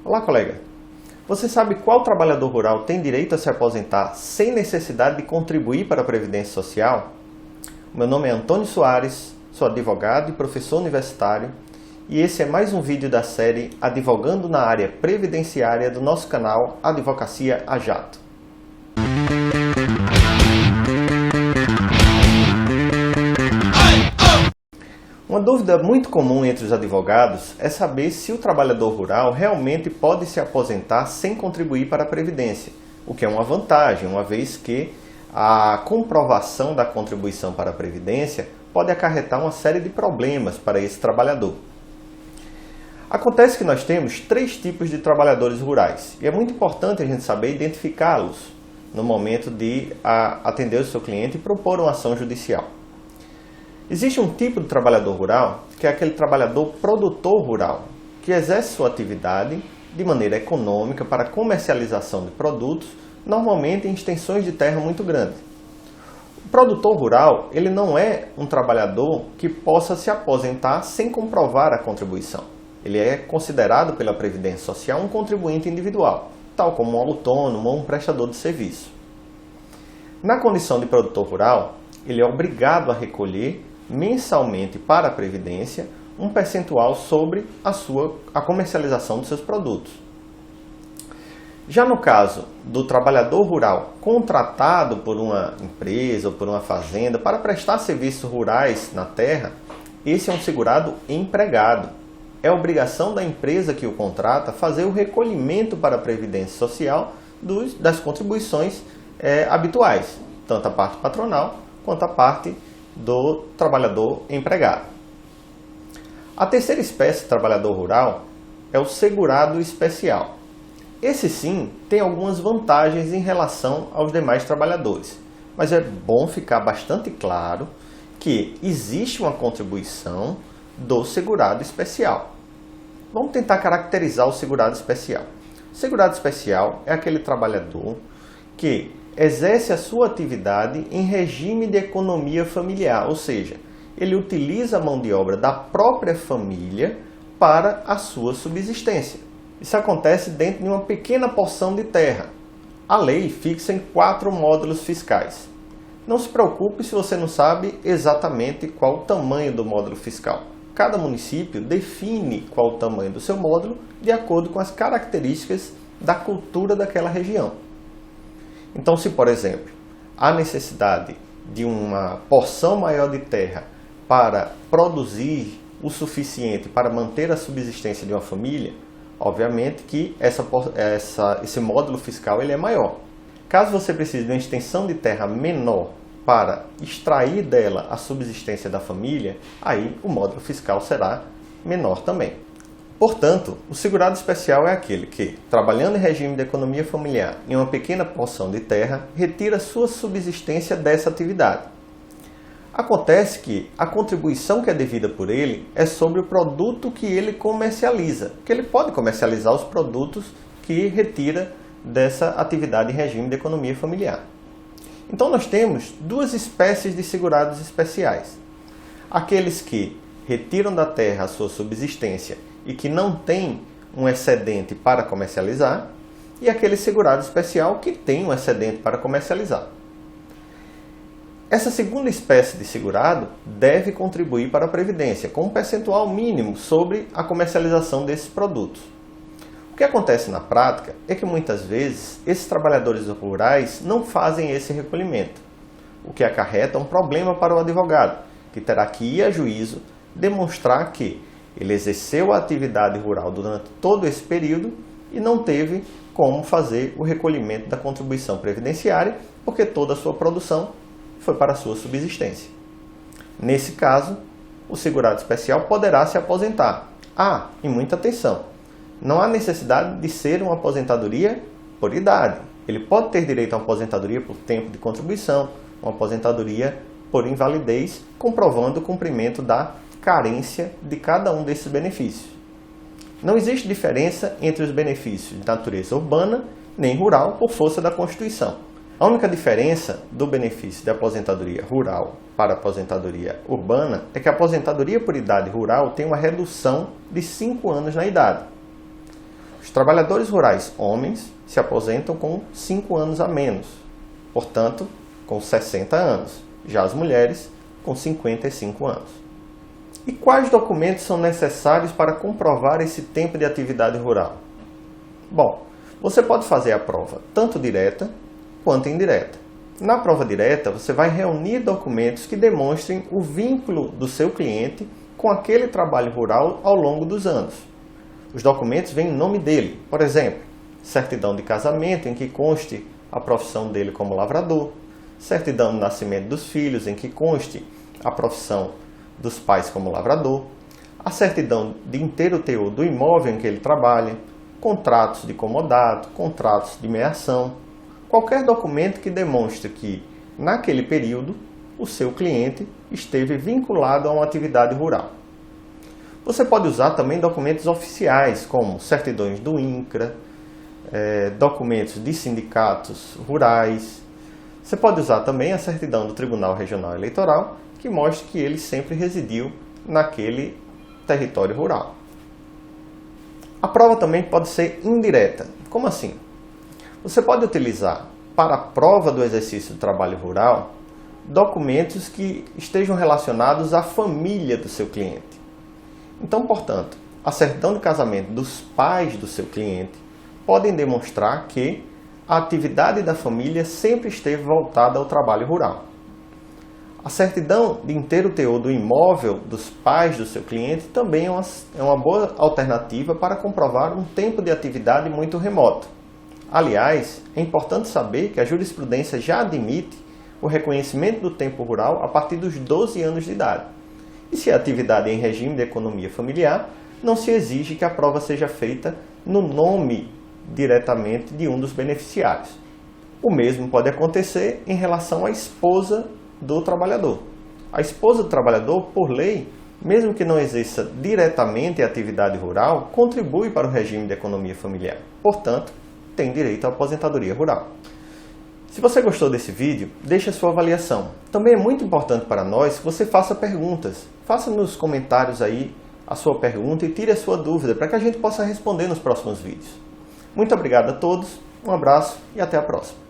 Olá, colega. Você sabe qual trabalhador rural tem direito a se aposentar sem necessidade de contribuir para a Previdência Social? Meu nome é Antônio Soares, sou advogado e professor universitário e esse é mais um vídeo da série Advogando na Área Previdenciária do nosso canal Advocacia a Jato. Uma dúvida muito comum entre os advogados é saber se o trabalhador rural realmente pode se aposentar sem contribuir para a Previdência, o que é uma vantagem, uma vez que a comprovação da contribuição para a Previdência pode acarretar uma série de problemas para esse trabalhador. Acontece que nós temos três tipos de trabalhadores rurais e é muito importante a gente saber identificá-los no momento de atender o seu cliente e propor uma ação judicial. Existe um tipo de trabalhador rural que é aquele trabalhador produtor rural, que exerce sua atividade de maneira econômica para a comercialização de produtos, normalmente em extensões de terra muito grandes. O produtor rural ele não é um trabalhador que possa se aposentar sem comprovar a contribuição. Ele é considerado pela Previdência Social um contribuinte individual, tal como um autônomo ou um prestador de serviço. Na condição de produtor rural, ele é obrigado a recolher mensalmente para a Previdência um percentual sobre a comercialização dos seus produtos. Já no caso do trabalhador rural contratado por uma empresa ou por uma fazenda para prestar serviços rurais na terra, esse é um segurado empregado. É obrigação da empresa que o contrata fazer o recolhimento para a Previdência Social das contribuições habituais, tanto a parte patronal quanto a parte do trabalhador empregado. A terceira espécie de trabalhador rural é o segurado especial. Esse sim tem algumas vantagens em relação aos demais trabalhadores, mas é bom ficar bastante claro que existe uma contribuição do segurado especial. Vamos tentar caracterizar o segurado especial. O segurado especial é aquele trabalhador que exerce a sua atividade em regime de economia familiar, ou seja, ele utiliza a mão de obra da própria família para a sua subsistência. Isso acontece dentro de uma pequena porção de terra. A lei fixa em 4 módulos fiscais. Não se preocupe se você não sabe exatamente qual o tamanho do módulo fiscal. Cada município define qual o tamanho do seu módulo de acordo com as características da cultura daquela região. Então, se, por exemplo, há necessidade de uma porção maior de terra para produzir o suficiente para manter a subsistência de uma família, obviamente que esse módulo fiscal ele é maior. Caso você precise de uma extensão de terra menor para extrair dela a subsistência da família, aí o módulo fiscal será menor também. Portanto, o segurado especial é aquele que, trabalhando em regime de economia familiar em uma pequena porção de terra, retira sua subsistência dessa atividade. Acontece que a contribuição que é devida por ele é sobre o produto que ele comercializa, que ele pode comercializar os produtos que retira dessa atividade em regime de economia familiar. Então nós temos duas espécies de segurados especiais. Aqueles que retiram da terra a sua subsistência e que não tem um excedente para comercializar, e aquele segurado especial que tem um excedente para comercializar. Essa segunda espécie de segurado deve contribuir para a Previdência com um percentual mínimo sobre a comercialização desses produtos. O que acontece na prática é que muitas vezes esses trabalhadores rurais não fazem esse recolhimento, o que acarreta um problema para o advogado, que terá que ir a juízo demonstrar que ele exerceu a atividade rural durante todo esse período e não teve como fazer o recolhimento da contribuição previdenciária, porque toda a sua produção foi para a sua subsistência. Nesse caso, o segurado especial poderá se aposentar. E muita atenção, não há necessidade de ser uma aposentadoria por idade. Ele pode ter direito a uma aposentadoria por tempo de contribuição, uma aposentadoria por invalidez, comprovando o cumprimento da carência de cada um desses benefícios. Não existe diferença entre os benefícios de natureza urbana nem rural por força da Constituição. A única diferença do benefício de aposentadoria rural para a aposentadoria urbana é que a aposentadoria por idade rural tem uma redução de 5 anos na idade. os trabalhadores rurais homens se aposentam com 5 anos a menos, portanto, com 60 anos. Já as mulheres, com 55 anos. E quais documentos são necessários para comprovar esse tempo de atividade rural? Bom, você pode fazer a prova tanto direta quanto indireta. Na prova direta, você vai reunir documentos que demonstrem o vínculo do seu cliente com aquele trabalho rural ao longo dos anos. Os documentos vêm em nome dele, por exemplo, certidão de casamento em que conste a profissão dele como lavrador, certidão de nascimento dos filhos em que conste a profissão dos pais como lavrador, a certidão de inteiro teor do imóvel em que ele trabalha, contratos de comodato, contratos de meação, qualquer documento que demonstre que, naquele período, o seu cliente esteve vinculado a uma atividade rural. Você pode usar também documentos oficiais, como certidões do INCRA, documentos de sindicatos rurais. Você pode usar também a certidão do Tribunal Regional Eleitoral, que mostra que ele sempre residiu naquele território rural. A prova também pode ser indireta. Como assim? Você pode utilizar, para a prova do exercício do trabalho rural, documentos que estejam relacionados à família do seu cliente. Então, portanto, a certidão de casamento dos pais do seu cliente podem demonstrar que a atividade da família sempre esteve voltada ao trabalho rural. A certidão de inteiro teor do imóvel dos pais do seu cliente também é uma boa alternativa para comprovar um tempo de atividade muito remoto. Aliás, é importante saber que a jurisprudência já admite o reconhecimento do tempo rural a partir dos 12 anos de idade. E se a atividade é em regime de economia familiar, não se exige que a prova seja feita no nome diretamente de um dos beneficiários. O mesmo pode acontecer em relação à esposa do trabalhador. A esposa do trabalhador, por lei, mesmo que não exerça diretamente a atividade rural, contribui para o regime de economia familiar. Portanto, tem direito à aposentadoria rural. Se você gostou desse vídeo, deixe a sua avaliação. Também é muito importante para nós que você faça perguntas. Faça nos comentários aí a sua pergunta e tire a sua dúvida para que a gente possa responder nos próximos vídeos. Muito obrigado a todos, um abraço e até a próxima.